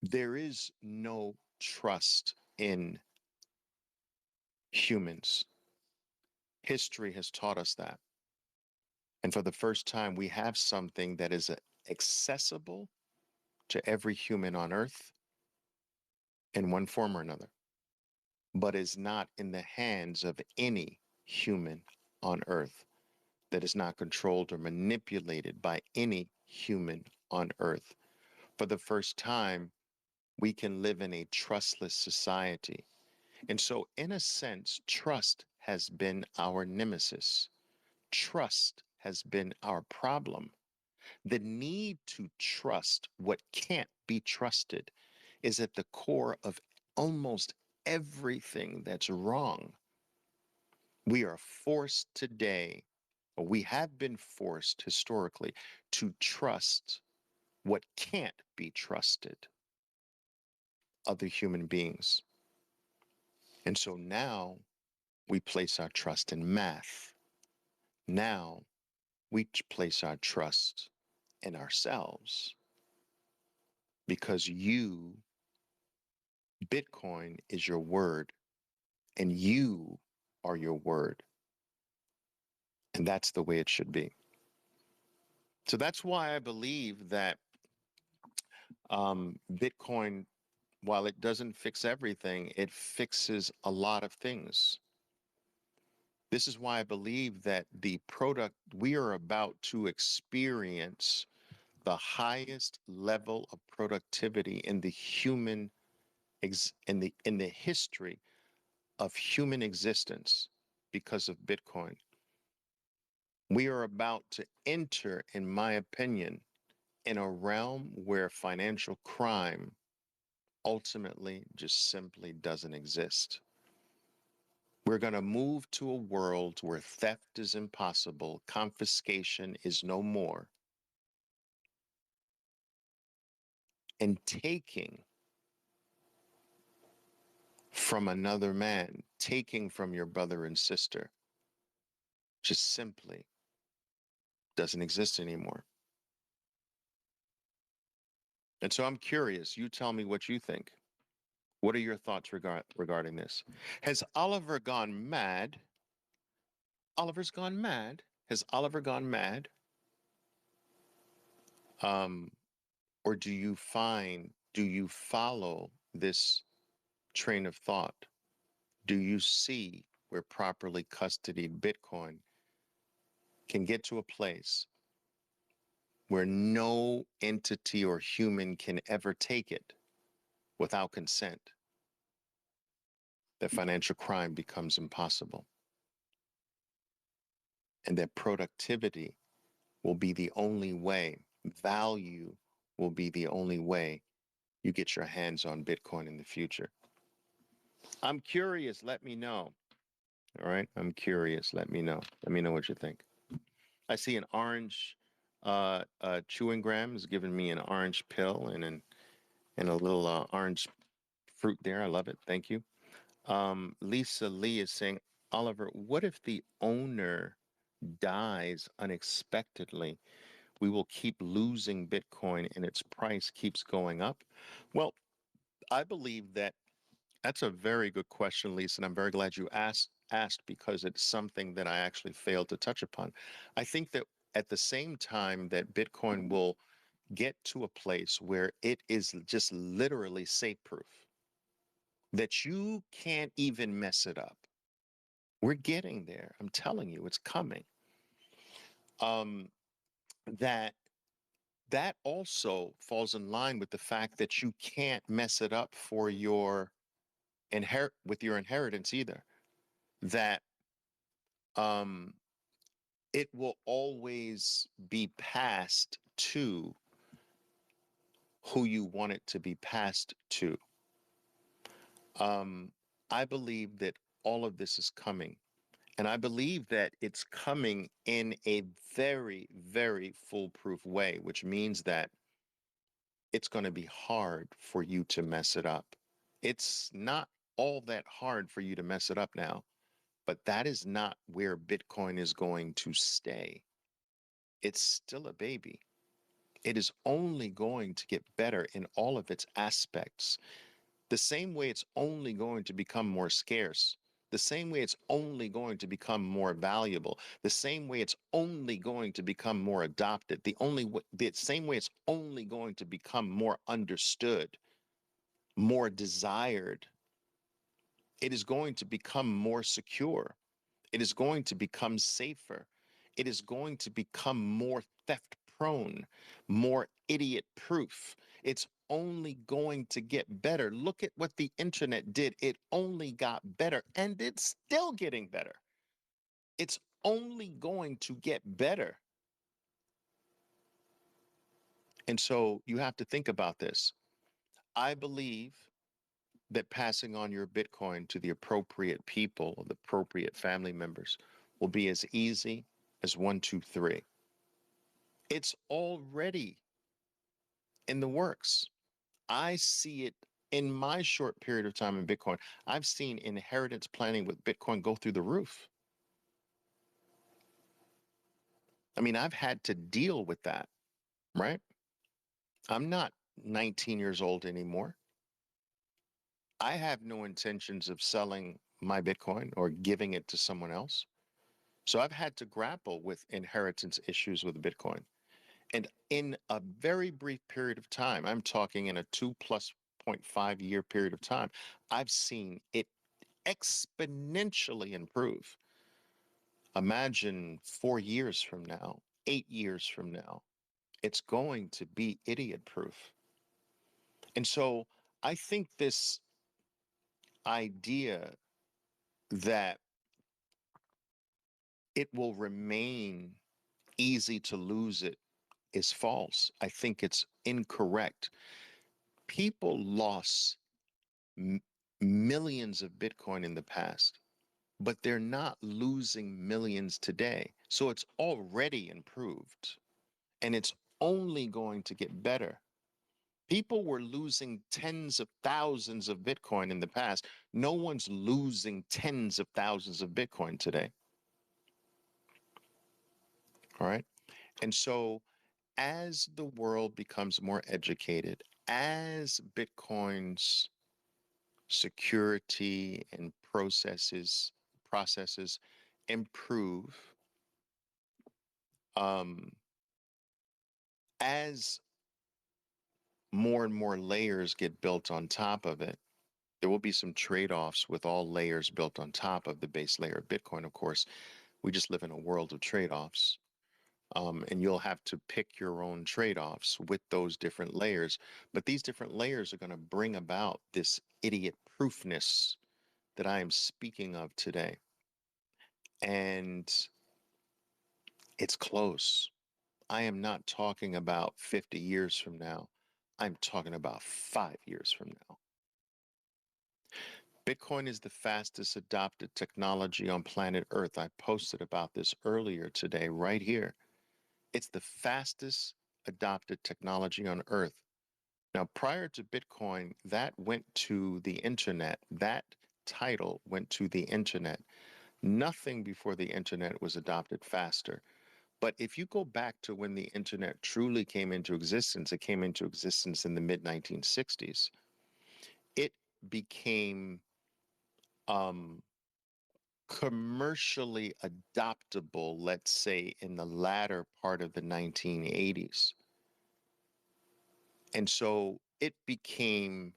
There is no trust in humans. History has taught us that. And for the first time, we have something that is accessible to every human on earth in one form or another, but is not in the hands of any human on earth, that is not controlled or manipulated by any human on earth. For the first time, we can live in a trustless society. And so, in a sense, trust has been our nemesis. Trust has been our problem. The need to trust what can't be trusted is at the core of almost everything that's wrong. We are forced today, or we have been forced historically, to trust what can't be trusted, other human beings. And so now we place our trust in math. Now we place our trust in ourselves because Bitcoin is your word and you are your word. And that's the way it should be. So that's why I believe that Bitcoin, while it doesn't fix everything, it fixes a lot of things. This is why I believe that the product we are about to experience the highest level of productivity in the in the history of human existence because of Bitcoin. We are about to enter, in my opinion, in a realm where financial crime ultimately just simply doesn't exist. We're going to move to a world where theft is impossible, confiscation is no more, and taking from another man, taking from your brother and sister, just simply doesn't exist anymore. And so I'm curious, you tell me what you think. What are your thoughts regarding this? Has Oliver gone mad? Oliver's gone mad? Has Oliver gone mad? Um, or do you follow this train of thought? Do you see where properly custodied Bitcoin can get to a place where no entity or human can ever take it without consent? That financial crime becomes impossible, and that productivity will be the only way, value will be the only way you get your hands on Bitcoin in the future. I'm curious, let me know. All right, I'm curious, let me know. Let me know what you think. I see an orange chewing gram is giving me an orange pill and a little orange fruit there. I love it. Thank you. Lisa Lee is saying, Oliver, what if the owner dies unexpectedly? We will keep losing Bitcoin and its price keeps going up. Well, I believe that that's a very good question, Lisa, and I'm very glad you asked because it's something that I actually failed to touch upon. I think that at the same time that Bitcoin will get to a place where it is just literally safe proof, that you can't even mess it up. We're getting there. I'm telling you, it's coming. Um, that that also falls in line with the fact that you can't mess it up for your inheritance either. That um, it will always be passed to who you want it to be passed to. Um, I believe that all of this is coming. And I believe that it's coming in a very, very foolproof way, which means that it's going to be hard for you to mess it up. It's not all that hard for you to mess it up now, but that is not where Bitcoin is going to stay. It's still a baby. It is only going to get better in all of its aspects. The same way it's only going to become more scarce, the same way it's only going to become more valuable, the same way it's only going to become more adopted, the same way it's only going to become more understood, more desired. It is going to become more secure. It is going to become safer. It is going to become more theft prone, more idiot proof. It's only going to get better. Look at what the internet did. It only got better and it's still getting better. It's only going to get better. And so you have to think about this. I believe that passing on your Bitcoin to the appropriate people, the appropriate family members, will be as easy as one, two, three. It's already in the works. I see it in my short period of time in Bitcoin. I've seen inheritance planning with Bitcoin go through the roof. I mean, I've had to deal with that, right? I'm not 19 years old anymore. I have no intentions of selling my Bitcoin or giving it to someone else. So I've had to grapple with inheritance issues with Bitcoin. And in a very brief period of time, I'm talking in a 2+.5 year period of time, I've seen it exponentially improve. Imagine 4 years from now, 8 years from now, it's going to be idiot proof. And so I think this idea that it will remain easy to lose it is false. I think it's incorrect. People lost millions of Bitcoin in the past, but they're not losing millions today. So it's already improved and it's only going to get better. People were losing tens of thousands of Bitcoin in the past. No one's losing tens of thousands of Bitcoin today. All right. And so as the world becomes more educated, as Bitcoin's security and processes improve, um, as more and more layers get built on top of it, there will be some trade-offs with all layers built on top of the base layer of Bitcoin. Of course, we just live in a world of trade-offs. And you'll have to pick your own trade-offs with those different layers. But these different layers are going to bring about this idiot proofness that I am speaking of today. And it's close. I am not talking about 50 years from now. I'm talking about 5 years from now. Bitcoin is the fastest adopted technology on planet Earth. I posted about this earlier today, right here. It's the fastest adopted technology on Earth. Now, prior to Bitcoin, that went to the internet. That title went to the internet. Nothing before the internet was adopted faster. But if you go back to when the internet truly came into existence, it came into existence in the mid 1960s. It became um, commercially adoptable, let's say, in the latter part of the 1980s. And so it became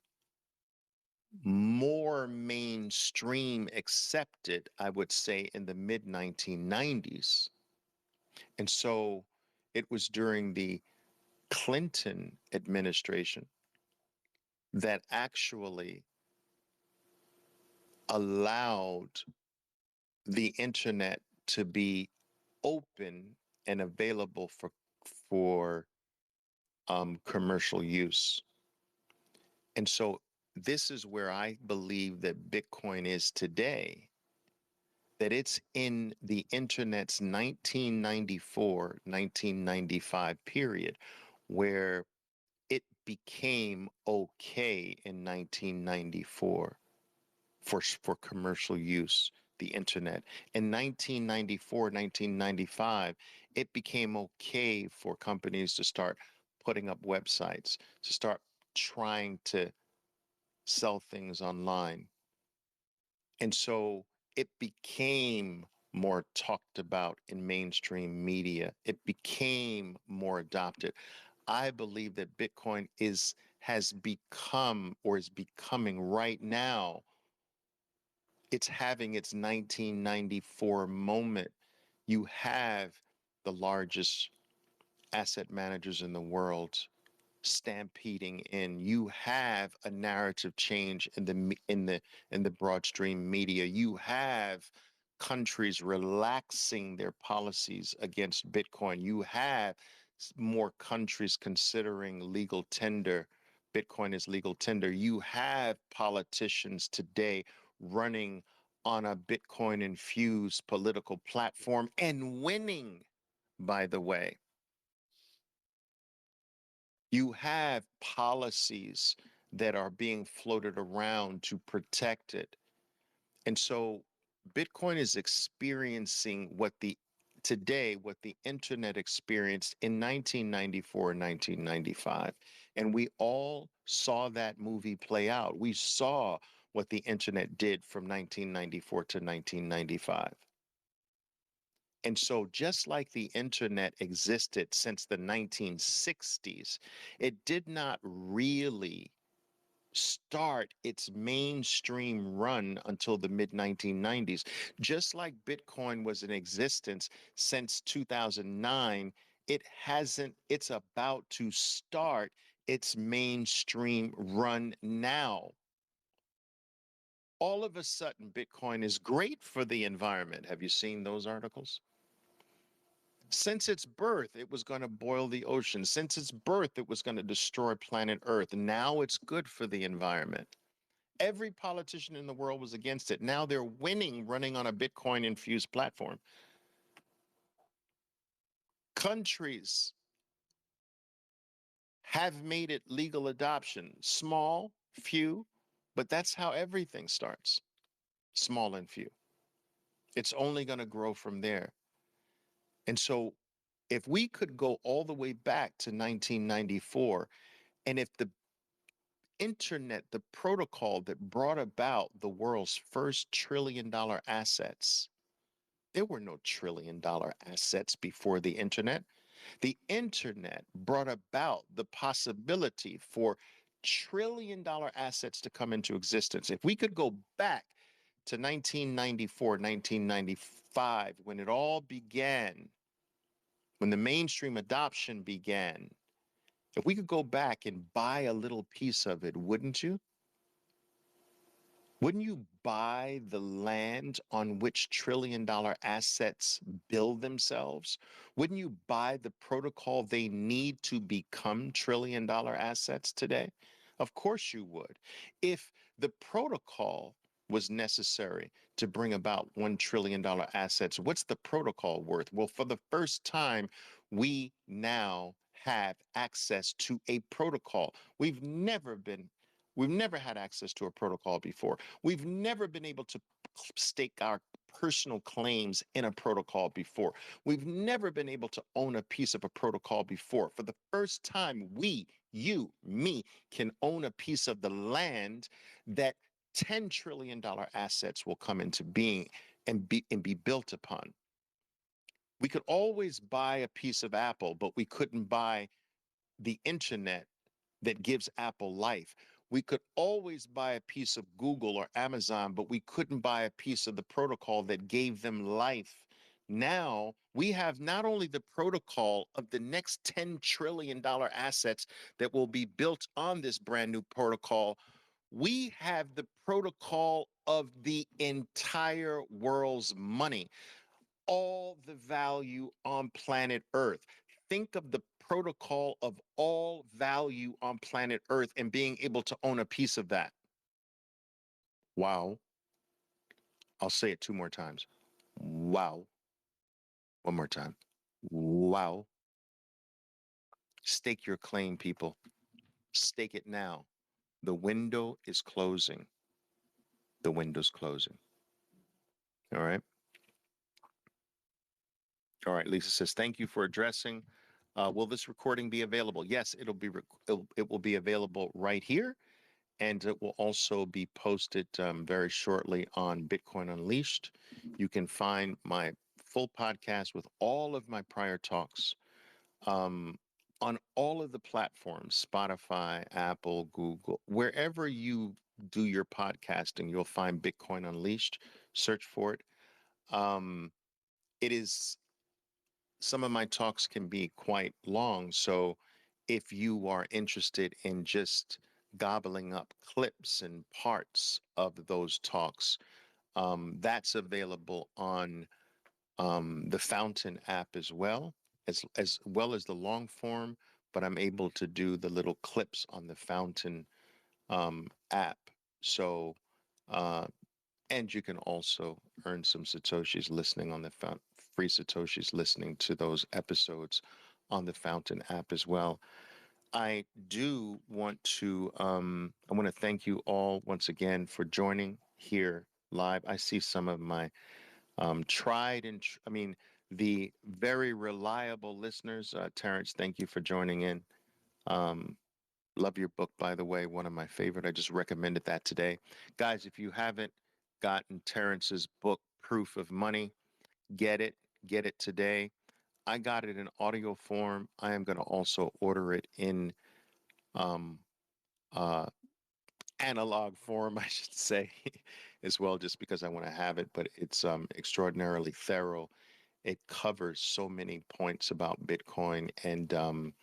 more mainstream accepted, I would say, in the mid 1990s. And so it was during the Clinton administration that actually allowed the internet to be open and available for commercial use. And so this is where I believe that Bitcoin is today, that it's in the internet's 1994, 1995 period where it became okay in 1994 for commercial use, the internet. In 1994, 1995, it became okay for companies to start putting up websites, to start trying to sell things online. And so it became more talked about in mainstream media. It became more adopted. I believe that Bitcoin has become or is becoming right now, it's having its 1994 moment. You have the largest asset managers in the world stampeding in. You have a narrative change in the broad stream media. You have countries relaxing their policies against Bitcoin. You have more countries considering legal tender. Bitcoin is legal tender. You have politicians today running on a Bitcoin infused political platform and winning, by the way. You have policies that are being floated around to protect it. And so Bitcoin is experiencing what the internet experienced in 1994 and 1995. And we all saw that movie play out. We saw what the internet did from 1994 to 1995. And so, just like the internet existed since the 1960s, it did not really start its mainstream run until the mid 1990s. Just like Bitcoin was in existence since 2009, it's about to start its mainstream run now. All of a sudden, Bitcoin is great for the environment. Have you seen those articles? Since its birth, it was going to boil the ocean. Since its birth, it was going to destroy planet Earth. Now it's good for the environment. Every politician in the world was against it. Now they're winning running on a Bitcoin infused platform. Countries have made it legal adoption. Small, few, but that's how everything starts, small and few. It's only going to grow from there. And so, if we could go all the way back to 1994, and if the internet, the protocol that brought about the world's first $1 trillion assets, there were no $1 trillion assets before the internet. The internet brought about the possibility for $1 trillion assets to come into existence. If we could go back to 1994, 1995, when it all began, when the mainstream adoption began, if we could go back and buy a little piece of it, wouldn't you? Wouldn't you buy the land on which $1 trillion assets build themselves? Wouldn't you buy the protocol they need to become $1 trillion assets today? Of course you would. If the protocol was necessary to bring about $1 trillion assets, what's the protocol worth? Well, for the first time, we now have access to a protocol. We've never had access to a protocol before. We've never been able to stake our personal claims in a protocol before. We've never been able to own a piece of a protocol before. For the first time, we, you, me, can own a piece of the land that $10 trillion assets will come into being and be built upon. We could always buy a piece of Apple, but we couldn't buy the internet that gives Apple life. We could always buy a piece of Google or Amazon, but we couldn't buy a piece of the protocol that gave them life. Now we have not only the protocol of the next $10 trillion assets that will be built on this brand new protocol, we have the protocol of the entire world's money, all the value on planet Earth. Think of the protocol of all value on planet Earth and being able to own a piece of that. Wow. I'll say it two more times. Wow. One more time. Wow. Stake your claim, people. Stake it now. The window is closing. The window's closing. All right. All right. Lisa says, thank you for addressing. Will this recording be available? Yes, it will be available right here, and it will also be posted very shortly on Bitcoin Unleashed. You can find my full podcast with all of my prior talks um, on all of the platforms: Spotify, Apple, Google, wherever you do your podcasting, you'll find Bitcoin Unleashed. Search for it. It is Some of my talks can be quite long. So if you are interested in just gobbling up clips and parts of those talks, that's available on the Fountain app as well as the long form. But I'm able to do the little clips on the Fountain app. So uh, and you can also earn some Satoshis listening on the free Satoshis listening to those episodes on the Fountain app as well. I do want to I want to thank you all once again for joining here live. I see some of my tried and I mean the very reliable listeners. Terrence, thank you for joining in. Um, Love your book, by the way, one of my favorite. I just recommended that today. Guys, if you haven't gotten Terrence's book, Proof of Money, get it. Get it today. I got it in audio form. I am going to also order it in um, uh, analog form, I should say, as well, just because I want to have it. But it's extraordinarily thorough. It covers so many points about Bitcoin, and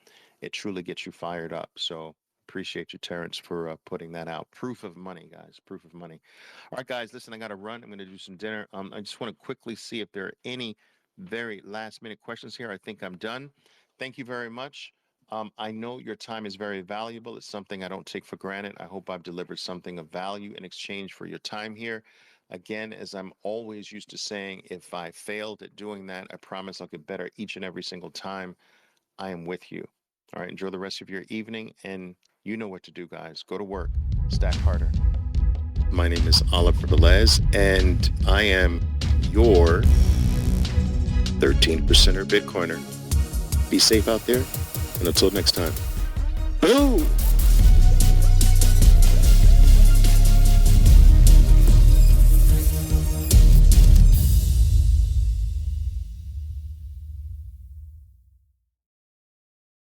it truly gets you fired up. So appreciate you, Terrence, for putting that out. Proof of money, guys. Proof of money. All right, guys. Listen, I got to run. I'm going to do some dinner. I just want to quickly see if there are any very last minute questions here. I think I'm done. Thank you very much. I know your time is very valuable. It's something I don't take for granted. I hope I've delivered something of value in exchange for your time here. Again, as I'm always used to saying, if I failed at doing that, I promise I'll get better each and every single time. I am with you. All right, enjoy the rest of your evening, and you know what to do, guys. Go to work, stack harder. My name is Oliver Velez, and I am your 13%er Bitcoiner. Be safe out there, and until next time. Boom!